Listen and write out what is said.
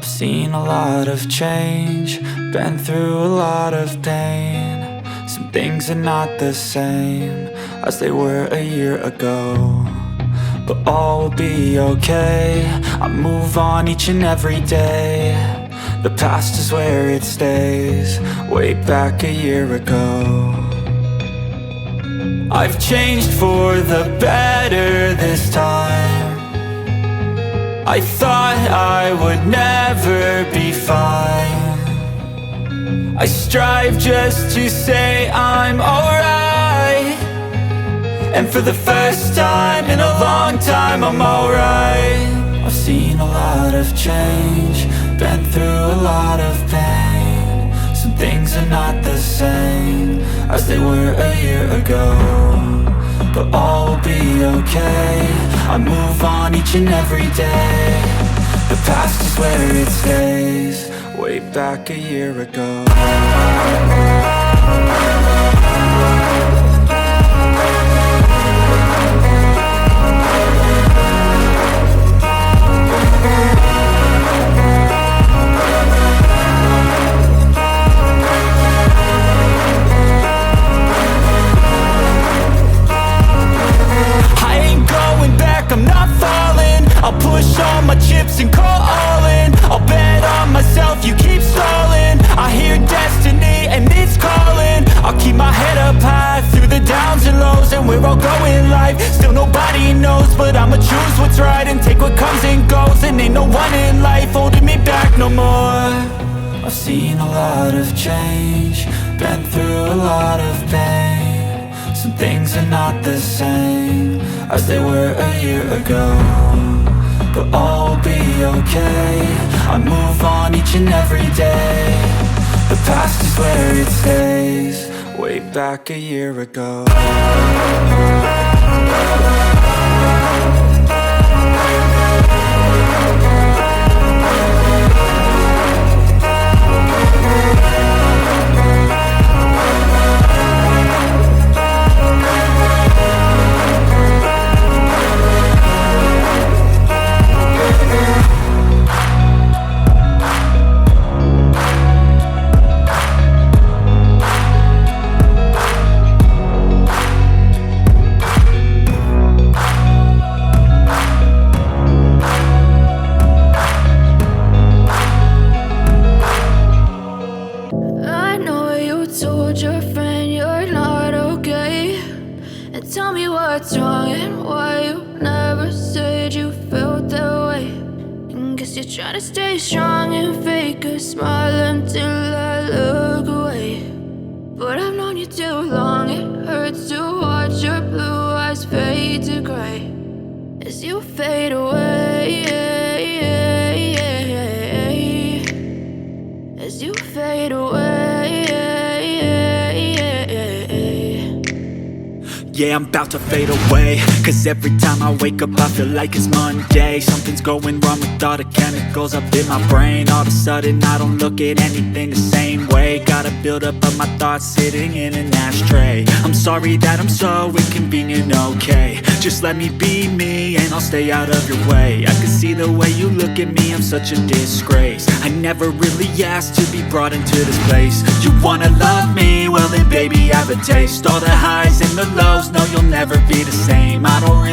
I've seen a lot of change, been through a lot of pain. Some things are not the same as they were a year ago, but all will be okay. I move on each and every day. The past is where it stays, way back a year ago. I've changed for the better this time. I thought I would never be fine. I strive just to say I'm alright, and for the first time in a long time I'm alright. I've seen a lot of change, been through a lot of pain. Some things are not the same as they were a year ago, but all will be okay. I move on each and every day. The past is where it stays, way back a year ago. I'm not falling, I'll push all my chips and call all in. I'll bet on myself, you keep stalling. I hear destiny and it's calling. I'll keep my head up high through the downs and lows, and where I'll go in life, still nobody knows. But I'ma choose what's right and take what comes and goes, and ain't no one in life holding me back no more. I've seen a lot of change, been through a lot of pain. Some things are not the same as they were a year ago, but all will be okay. I move on each and every day. The past is where it stays, way back a year ago. What's wrong and why you never said you felt that way? And guess you're trying to stay strong and fake a smile until I look away. But I've known you too long, it hurts to watch your blue eyes fade to gray as you fade away, as you fade away. Yeah, I'm about to fade away, cause every time I wake up I feel like it's Monday. Something's going wrong with all the chemicals up in my brain. All of a sudden I don't look at anything the same way. Got a buildup of my thoughts sitting in an ashtray. I'm sorry that I'm so inconvenient, okay. Just let me be me and I'll stay out of your way. I can see the way you look at me, I'm such a disgrace. I never really asked to be brought into this place. You wanna love me? Well then baby I have a taste. All the highs and the lows, no you'll never be the same. I don't really